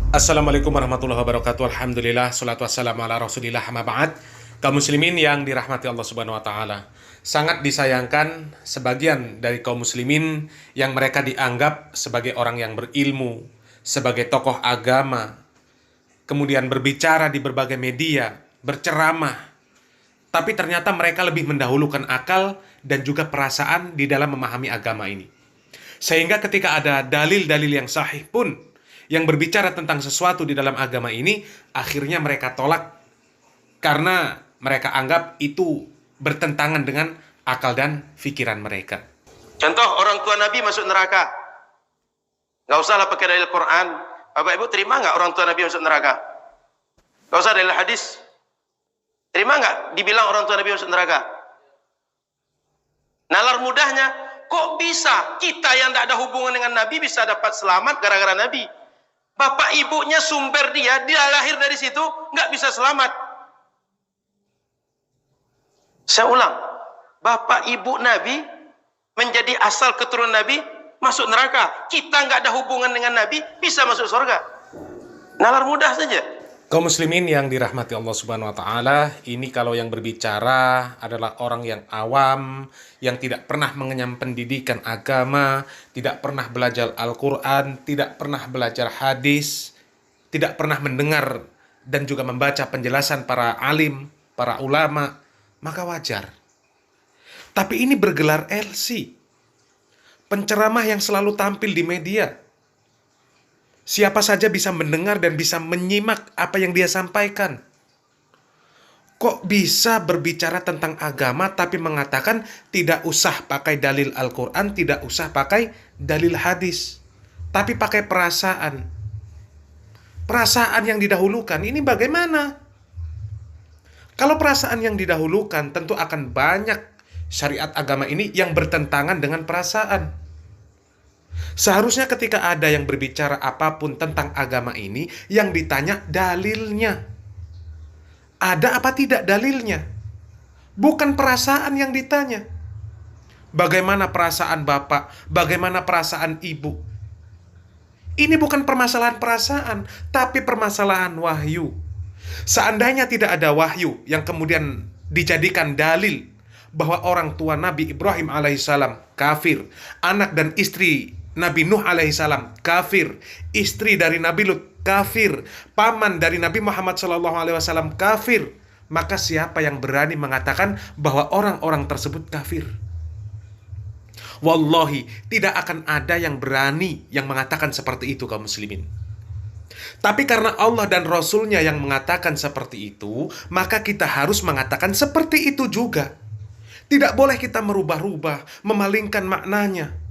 Assalamualaikum warahmatullahi wabarakatuh. Alhamdulillah, salatu wassalamu ala rasulillah, amma ba'd. Kaum muslimin yang dirahmati Allah subhanahu wa ta'ala, sangat disayangkan sebagian dari kaum muslimin yang mereka dianggap sebagai orang yang berilmu, sebagai tokoh agama, kemudian berbicara di berbagai media, berceramah, tapi ternyata mereka lebih mendahulukan akal dan juga perasaan di dalam memahami agama ini. Sehingga ketika ada dalil-dalil yang sahih pun yang berbicara tentang sesuatu di dalam agama ini, akhirnya mereka tolak karena mereka anggap itu bertentangan dengan akal dan pikiran mereka. Contoh, orang tua Nabi masuk neraka. Nggak usahlah pakai dalil Quran. Bapak Ibu terima nggak orang tua Nabi masuk neraka? Nggak usah dalil hadis. Terima nggak dibilang orang tua Nabi masuk neraka? Nalar mudahnya, kok bisa kita yang tidak ada hubungan dengan Nabi bisa dapat selamat gara-gara Nabi? Bapak ibunya sumber dia lahir dari situ, nggak bisa selamat. Saya ulang, bapak ibu Nabi menjadi asal keturunan Nabi masuk neraka. Kita nggak ada hubungan dengan Nabi bisa masuk surga. Nalar mudah saja. Kaum muslimin yang dirahmati Allah subhanahu wa ta'ala, ini kalau yang berbicara adalah orang yang awam, yang tidak pernah mengenyam pendidikan agama, tidak pernah belajar Al-Quran, tidak pernah belajar hadis, tidak pernah mendengar dan juga membaca penjelasan para alim, para ulama, maka wajar. Tapi ini bergelar LC, penceramah yang selalu tampil di media. Siapa saja bisa mendengar dan bisa menyimak apa yang dia sampaikan. Kok bisa berbicara tentang agama tapi mengatakan tidak usah pakai dalil Al-Quran, tidak usah pakai dalil hadis, tapi pakai perasaan. Perasaan yang didahulukan, ini bagaimana? Kalau perasaan yang didahulukan, tentu akan banyak syariat agama ini yang bertentangan dengan perasaan. Seharusnya ketika ada yang berbicara apapun tentang agama ini, yang ditanya dalilnya. Ada apa tidak dalilnya? Bukan perasaan yang ditanya. Bagaimana perasaan bapak? Bagaimana perasaan ibu? Ini bukan permasalahan perasaan, tapi permasalahan wahyu. Seandainya tidak ada wahyu yang kemudian dijadikan dalil bahwa orang tua Nabi Ibrahim alaihissalam kafir, anak dan istri Nabi Nuh alaihissalam kafir, istri dari Nabi Lut kafir, paman dari Nabi Muhammad SAW kafir, maka siapa yang berani mengatakan bahwa orang-orang tersebut kafir? Wallahi, tidak akan ada yang berani yang mengatakan seperti itu, kaum muslimin. Tapi karena Allah dan Rasulnya yang mengatakan seperti itu, maka kita harus mengatakan seperti itu juga. Tidak boleh kita merubah-rubah, memalingkan maknanya.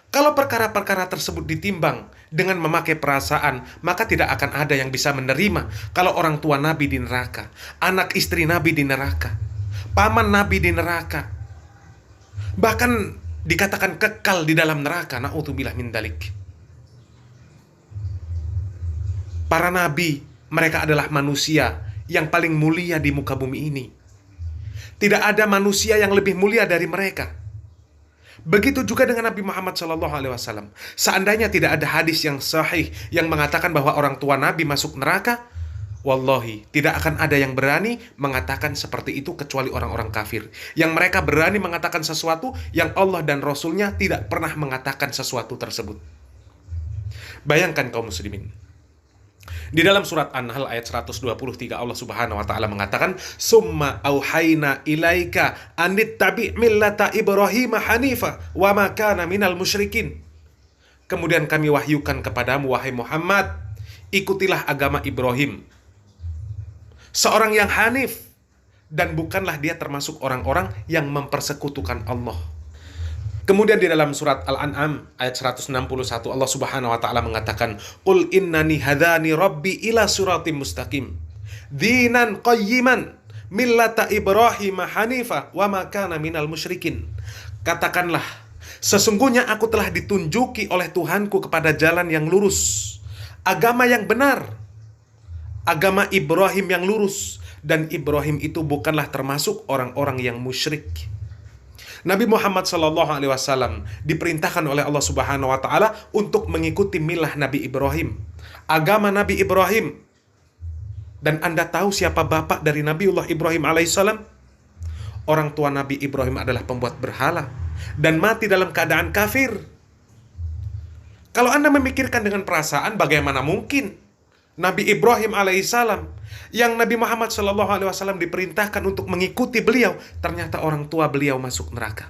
Kalau perkara-perkara tersebut ditimbang dengan memakai perasaan, maka tidak akan ada yang bisa menerima kalau orang tua Nabi di neraka, anak istri Nabi di neraka, paman Nabi di neraka, bahkan dikatakan kekal di dalam neraka. Na'udzubillah min dalik. Para nabi, mereka adalah manusia yang paling mulia di muka bumi ini. Tidak ada manusia yang lebih mulia dari mereka. Begitu juga dengan Nabi Muhammad SAW. Seandainya tidak ada hadis yang sahih yang mengatakan bahwa orang tua Nabi masuk neraka, wallahi, tidak akan ada yang berani mengatakan seperti itu kecuali orang-orang kafir. Yang mereka berani mengatakan sesuatu yang Allah dan Rasulnya tidak pernah mengatakan sesuatu tersebut. Bayangkan kaum muslimin. Di dalam surat An-Nahl ayat 123 Allah subhanahu wa ta'ala mengatakan, Summa auhayna ilaika anittabi' millata Ibrahim hanifa wa ma kana minal musyrikin. Kemudian kami wahyukan kepadamu, wahai Muhammad, ikutilah agama Ibrahim, seorang yang hanif, dan bukanlah dia termasuk orang-orang yang mempersekutukan Allah. Kemudian di dalam surat Al-An'am ayat 161 Allah subhanahu wa ta'ala mengatakan, Qul innani hadani rabbi ila suratim mustaqim dinan qayyiman millata Ibrahim hanifa wa ma kana minal musyrikin. Katakanlah, sesungguhnya aku telah ditunjuki oleh Tuhanku kepada jalan yang lurus, agama yang benar, agama Ibrahim yang lurus, dan Ibrahim itu bukanlah termasuk orang-orang yang musyrik. Nabi Muhammad SAW diperintahkan oleh Allah Subhanahu wa taala untuk mengikuti milah Nabi Ibrahim. agama Nabi Ibrahim. Dan Anda tahu siapa bapak dari Nabiullah Ibrahim alaihissalam? Orang tua Nabi Ibrahim adalah pembuat berhala dan mati dalam keadaan kafir. Kalau Anda memikirkan dengan perasaan, bagaimana mungkin Nabi Ibrahim alaihissalam yang Nabi Muhammad SAW diperintahkan untuk mengikuti beliau, ternyata orang tua beliau masuk neraka.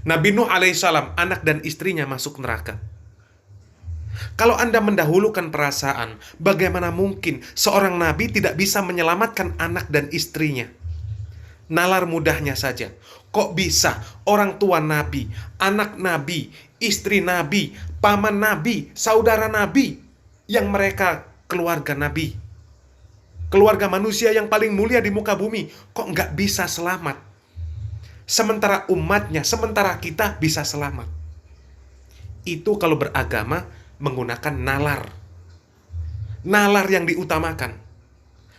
Nabi Nuh alaihissalam, anak dan istrinya masuk neraka. Kalau Anda mendahulukan perasaan, bagaimana mungkin seorang nabi tidak bisa menyelamatkan anak dan istrinya? Nalar mudahnya saja. Kok bisa orang tua nabi, anak nabi, istri nabi, paman nabi, saudara nabi, yang mereka keluarga nabi, keluarga manusia yang paling mulia di muka bumi, kok nggak bisa selamat? Sementara umatnya, sementara kita bisa selamat. Itu kalau beragama menggunakan nalar. Nalar yang diutamakan.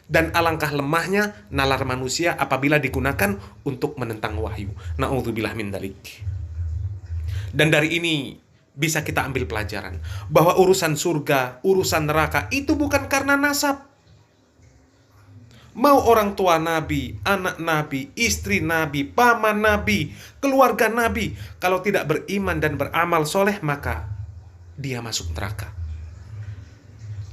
Dan alangkah lemahnya nalar manusia apabila digunakan untuk menentang wahyu. Na'udzubillah min dzalik. Dan dari ini bisa kita ambil pelajaran bahwa urusan surga, urusan neraka itu bukan karena nasab. Mau orang tua nabi, anak nabi, istri nabi, paman nabi, keluarga nabi, kalau tidak beriman dan beramal soleh, maka dia masuk neraka.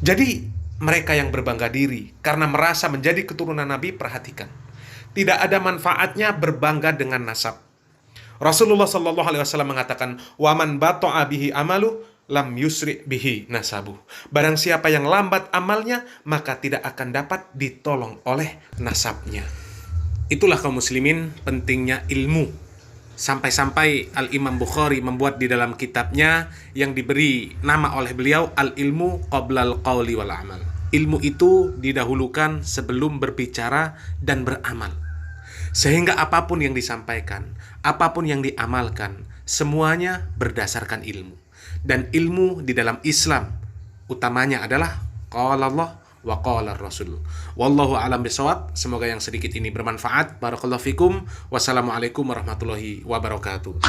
Jadi mereka yang berbangga diri karena merasa menjadi keturunan nabi, perhatikan, tidak ada manfaatnya berbangga dengan nasab. Rasulullah SAW mengatakan, "Waman bata'a bihi amalu lam yusri bihi nasabu." Barang siapa yang lambat amalnya, maka tidak akan dapat ditolong oleh nasabnya. Itulah kaum muslimin pentingnya ilmu. Sampai-sampai Al-Imam Bukhari membuat di dalam kitabnya yang diberi nama oleh beliau Al-Ilmu Qoblal Qawli wal Amal. Ilmu itu didahulukan sebelum berbicara dan beramal. Sehingga apapun yang disampaikan, apapun yang diamalkan, semuanya berdasarkan ilmu. Dan ilmu di dalam Islam utamanya adalah qala Allah wa qala Rasul. Wallahu a'lam bishawab. Semoga yang sedikit ini bermanfaat. Barakallahu fikum. Wassalamualaikum warahmatullahi wabarakatuh.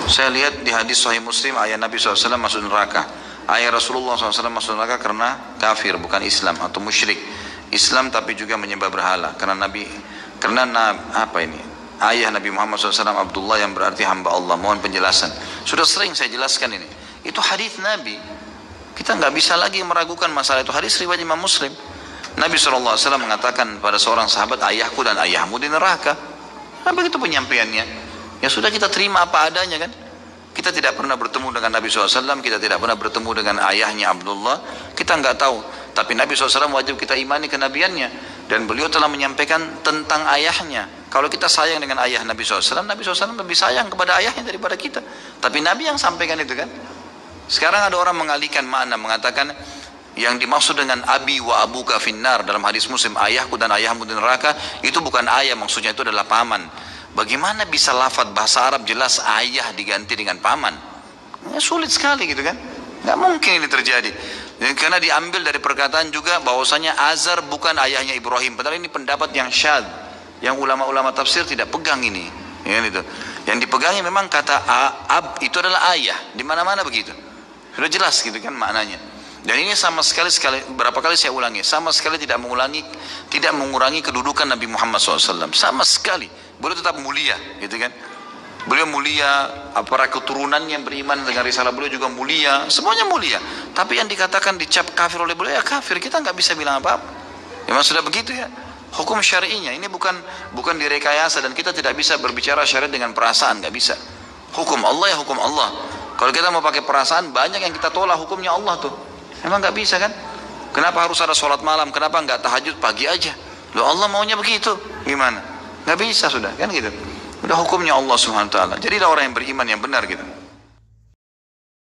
Saya lihat di hadis Sahih Muslim, ayat Nabi SAW masuk neraka. Ayat Rasulullah SAW masuk neraka karena kafir, bukan Islam atau musyrik. Islam tapi juga menyembah berhala. Ayah Nabi Muhammad SAW Abdullah yang berarti hamba Allah. Mohon penjelasan. Sudah sering saya jelaskan ini. Itu hadis Nabi. Kita nggak bisa lagi meragukan masalah itu. Hadis riwayat Imam Muslim. Nabi SAW mengatakan pada seorang sahabat, ayahku dan ayahmu di neraka. Nah, begitu penyampaiannya. Ya sudah, kita terima apa adanya kan. Kita tidak pernah bertemu dengan Nabi SAW. Kita tidak pernah bertemu dengan ayahnya Abdullah. Kita nggak tahu. Tapi Nabi SAW wajib kita imani kenabiannya. Dan beliau telah menyampaikan tentang ayahnya. Kalau kita sayang dengan ayah Nabi SAW, Nabi SAW lebih sayang kepada ayahnya daripada kita. Tapi Nabi yang sampaikan itu kan. Sekarang ada orang mengalihkan makna, mengatakan yang dimaksud dengan abi wa abuka finnar dalam hadis Muslim, ayahku dan ayahmu di neraka, itu bukan ayah, maksudnya itu adalah paman. Bagaimana bisa lafaz bahasa Arab jelas ayah diganti dengan paman? Ya, sulit sekali gitu kan. Nggak mungkin ini terjadi. Dan karena diambil dari perkataan juga bahwasanya Azar bukan ayahnya Ibrahim. Padahal ini pendapat yang syadz, yang ulama-ulama tafsir tidak pegang ini. Ya, itu. Yang dipegangi memang kata ab itu adalah ayah. Di mana-mana begitu. Sudah jelas gitu kan maknanya. Dan ini sama sekali berapa kali saya ulangi, sama sekali tidak mengurangi kedudukan Nabi Muhammad SAW. Sama sekali. Beliau tetap mulia, gitu kan? Beliau mulia, para keturunan yang beriman dengan risalah beliau juga mulia, semuanya mulia. Tapi yang dikatakan dicap kafir oleh beliau ya kafir. Kita nggak bisa bilang apa-apa. Memang sudah begitu ya. Hukum syar'inya ini bukan direkayasa, dan kita tidak bisa berbicara syariat dengan perasaan, nggak bisa. Hukum Allah ya hukum Allah. Kalau kita mau pakai perasaan, banyak yang kita tolak hukumnya Allah tuh. Memang nggak bisa kan? Kenapa harus ada sholat malam? Kenapa nggak tahajud pagi aja? Loh, Allah maunya begitu. Gimana? Nggak bisa sudah kan gitu. Udah hukumnya Allah Subhanahu wa taala. Jadilah orang yang beriman yang benar gitu.